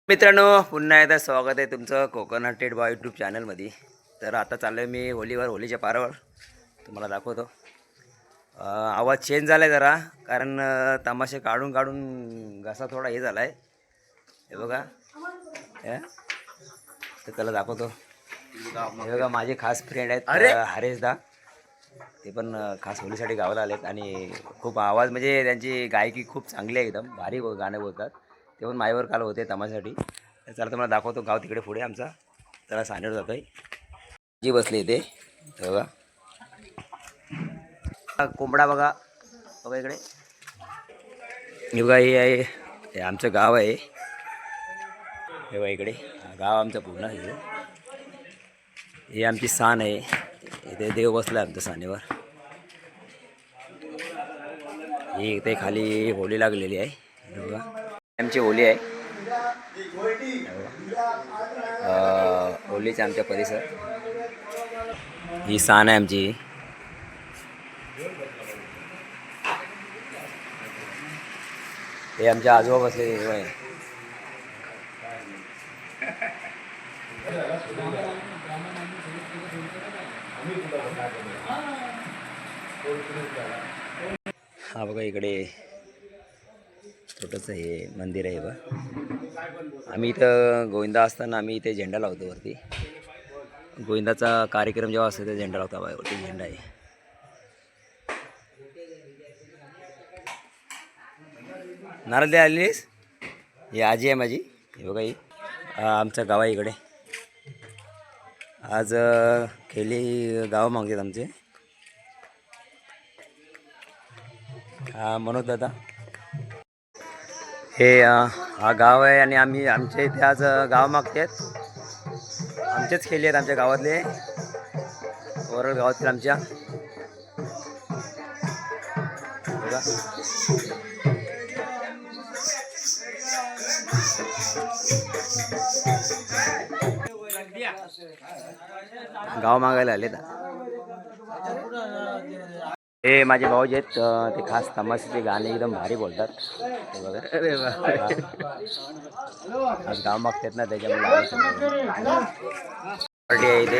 मित्रांनो, पुन्हा एकदा स्वागत आहे तुमचं कोकणाटेड बॉय यूट्यूब चॅनलमध्ये. तर आता चाललो आहे मी होलीच्या पारावर. तुम्हाला दाखवतो. आवाज चेंज झाला आहे जरा, कारण तमाशे काढून काढून घसा थोडा हे झाला आहे. हे बघा, तर त्याला दाखवतो. हे बघा, माझे खास फ्रेंड आहेत हरेशदा. ते पण खास होलीसाठी गावाला आलेत आणि खूप आवाज म्हणजे त्यांची गायकी खूप चांगली आहे, एकदम भारी गाणे बोलतात. ते पण माझ्यावर काल होते तमाशासाठी. तर चला तुम्हाला दाखवतो गाव तिकडे पुढे आमचा. त्याला सांगण्यावर जातो आहे जी बसली इथे. बघा कोंबडा, बघा बघा इकडे. हे बघा, हे आहे, हे आमचं गाव आहे. हे बघा इकडे गाव आमचं पूर्ण. हे आमची सान आहे. इथे देव बसला आहे आमच्या सानेवर. ही इथे खाली होली लागलेली आहे. बघा आमची होली आहे. होलीचे आमच्या परिसर. ही सान आहे आमची. हे आमच्या आजोबा बसले आहे. हा बघा इकडे छोटंसं हे मंदिर आहे बघा. आम्ही इथं गोविंदा असताना आम्ही इथे झेंडा लावतो वरती. गोविंदाचा कार्यक्रम जेव्हा असतो ते झेंडा लावता बघा. वरती झेंडा आहे. नारळ द्या आलीस. ही आजी आहे माझी. हे बघा, ही आमचं गाव आहे इकडे. आज खेळली गाव मागतात आमचे. मनोज दादा, हे हा गाव आहे आणि आम्ही आमच्या इथे आज गाव मागतात. आमचेच खेळले आहेत आमच्या गावातले, वरळ गावातील आमच्या. बघा गाव मागायला आले. हे माझे भाऊजी आहेत. ते खास तमाशाचे गाणे एकदम भारी बोलतात. ते बघा, आज गाव मागतात ना, त्याच्यामुळे पार्टी आहे इथे.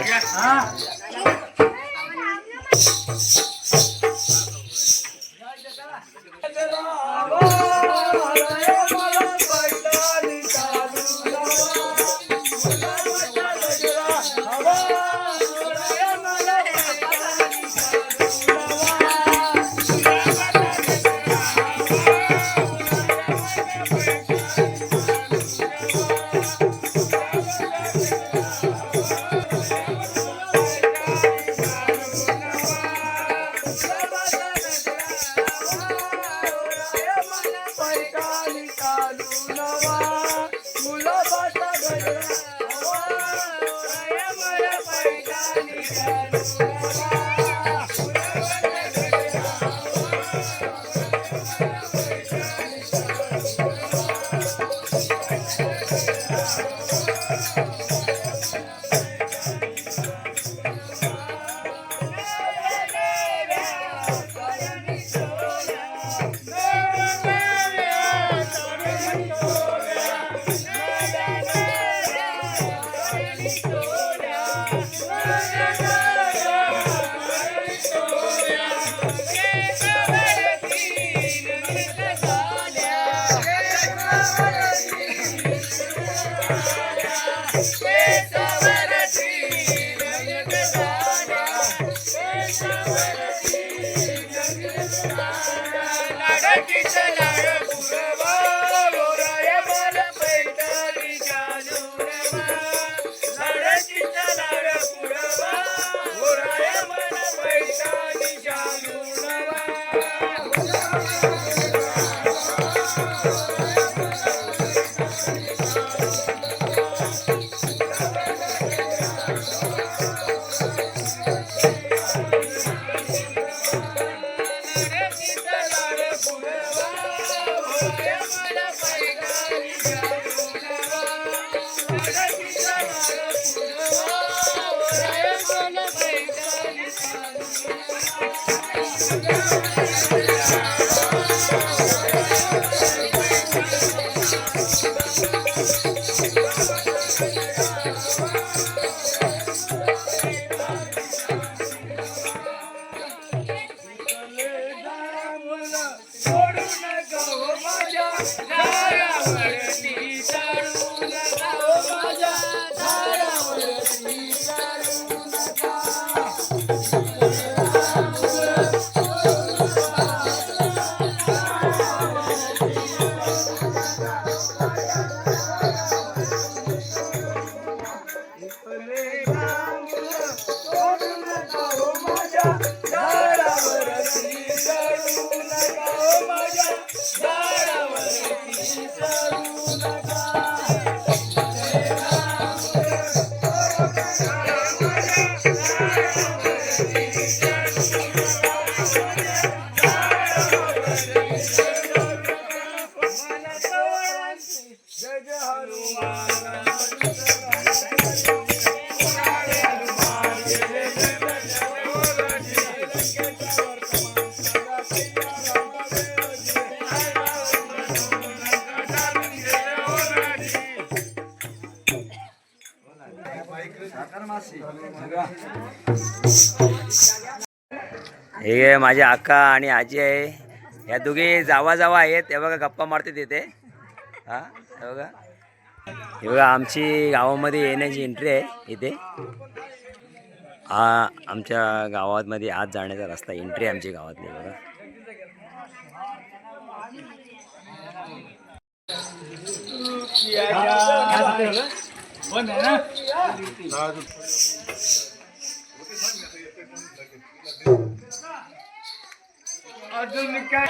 हे माझे आका आणि आजी आहे, या दोघे जावा जावा आहेत. ते बघा गप्पा मारते तिथे. हा हे बघा, हे बघा आमची गावामध्ये येण्याची एंट्री आहे इथे. हा आमच्या गावामध्ये आज जाण्याचा रस्ता, एंट्री आमची गावातली बघा. अजून काय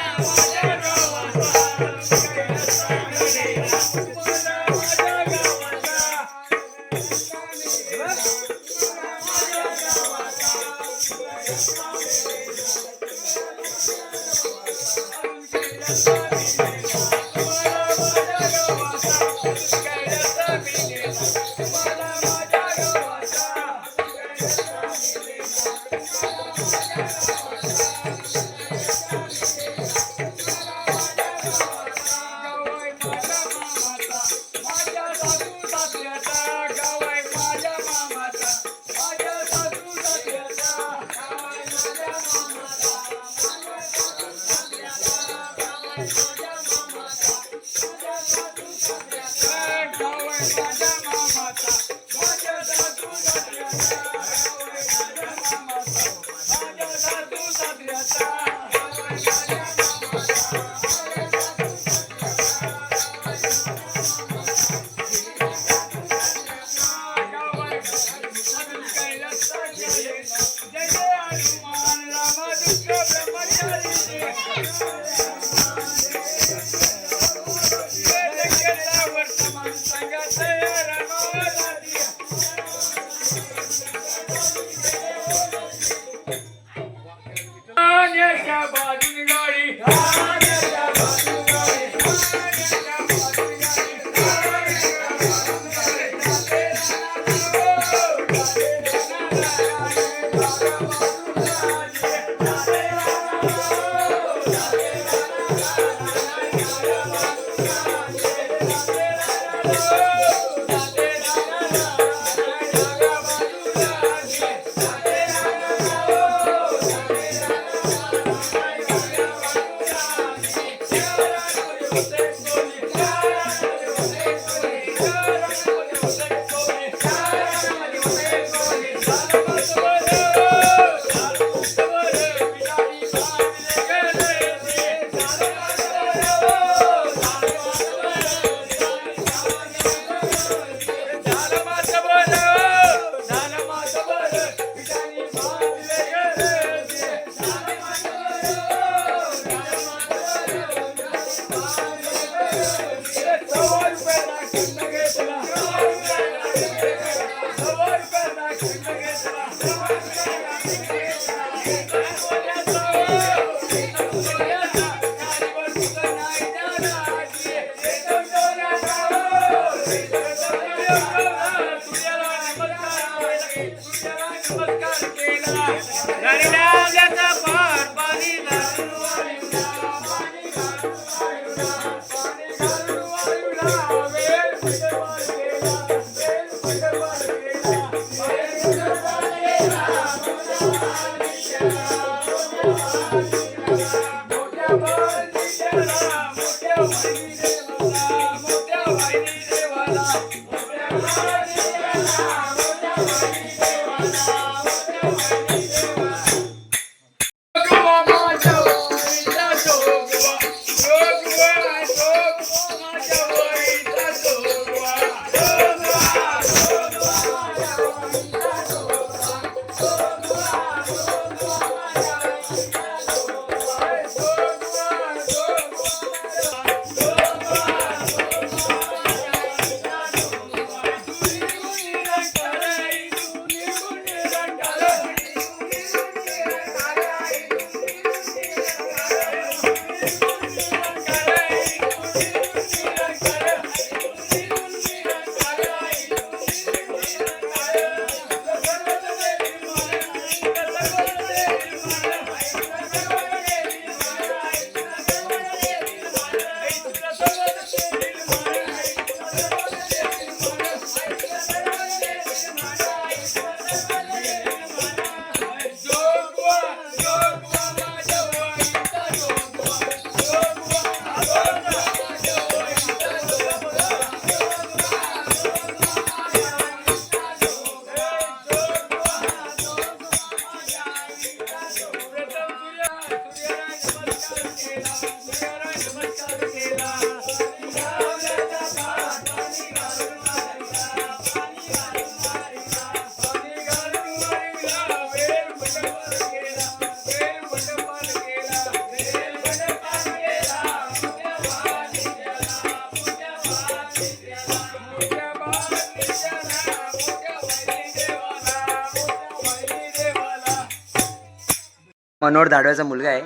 मनोहर धाडव्याचा मुलगा आहे.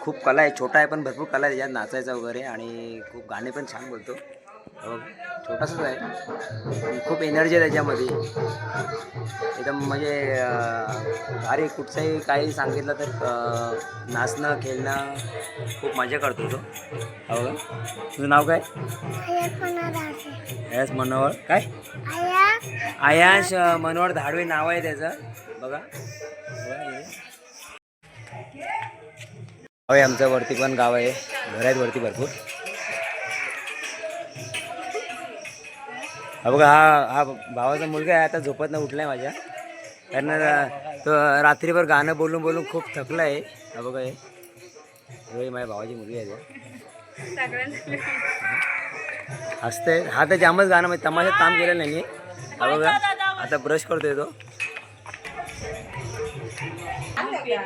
खूप कला आहे, छोटा आहे पण भरपूर कला आहे त्याच्यात, नाचायचा वगैरे, आणि खूप गाणे पण छान बोलतो. छोटासाच आहे पण खूप एनर्जी आहे त्याच्यामध्ये एकदम. म्हणजे भारी, कुठचंही काही सांगितलं तर नाचणं खेळणं खूप मजा करतो तो. हो. तुझं नाव काय? आयास मनोहर काय? आयाश मनोहर धाडवे नाव आहे त्याचं. बघा होय, आमचं वरती पण गाव आहे, घर आहेत वरती भरपूर. हा बघा, हा भावाचा मुलगा आहे, आता झोपतनं उठलाय माझ्या, कारण तो रात्रीभर गाणं बोलून बोलून खूप थकला आहे. हा बघा, हे माझ्या भावाची मुलगी आहे. हसते, हा तर जामच गाणं म्हणजे तमाशात काम केलेलं नाही. हा बघा, आता ब्रश करतोय तो. हे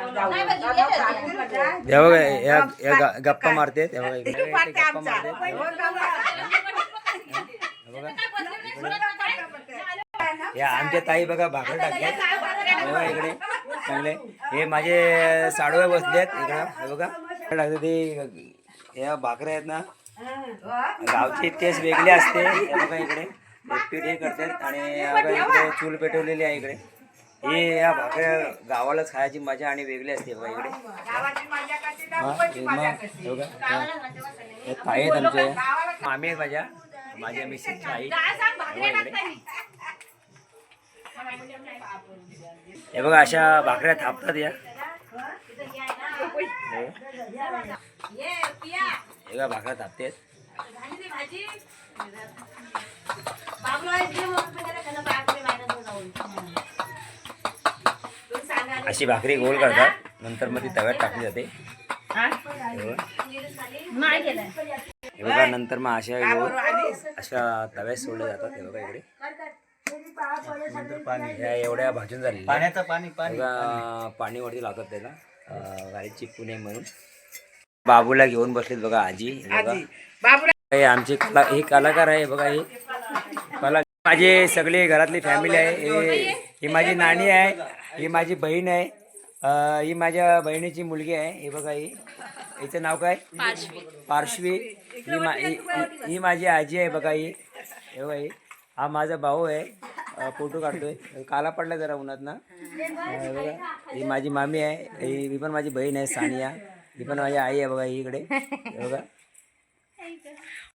बघा, या गप्पा मारते, गप्पा मारते. या आमच्या ताई बघा भाकरी टाकतात बघा इकडे चांगले. हे माझे साडवे बसलेत इकडं. हे बघा टाकते ते, या भाकऱ्या आहेत ना, गावची टेस्ट वेगळी असते. हे बघा इकडे पीठ हे करतात, आणि बघा इकडे चूल पेटवलेली आहे इकडे. हे या भाकऱ्या गावालाच खायची मजा आणि वेगळी असते बघा इकडे. ताई आहेत आमचे, मामी आहेत माझ्या मिसेसची आई. हे बघा अशा भाकऱ्या थापतात या. हे बघा भाकऱ्या थापतात. अशी भाकरी गोल करतात, नंतर मग ती तव्यात टाकली जाते. हे बघा, नंतर मग अशा तव्यात सोडल्या जातात. हे बघा इकडे ह्या एवढ्या भाजून झाली, पाण्याचं पाणी वरती लावतात त्याला, गाडी चिपकू नये म्हणून. बाबूला घेऊन बसलेत बघा आजी. बघा आमचे हे कलाकार आहे बघा. हे माझे सगळे घरातली फॅमिली आहे. ही माझी नानी आहे, ही माझी बहीण आहे, ही माझ्या बहिणीची मुलगी आहे. हे बघा, हिचं नाव काय? पार्श्वी. ही माझी आजी आहे बघा. ही हे बघा, हा माझा भाऊ आहे, फोटो काढतोय, काला पडला जरा उन्हात ना. बघा, ही माझी मामी आहे, ही पण माझी बहीण आहे सानिया. ही पण माझी आई आहे बघा. ही इकडे बघा.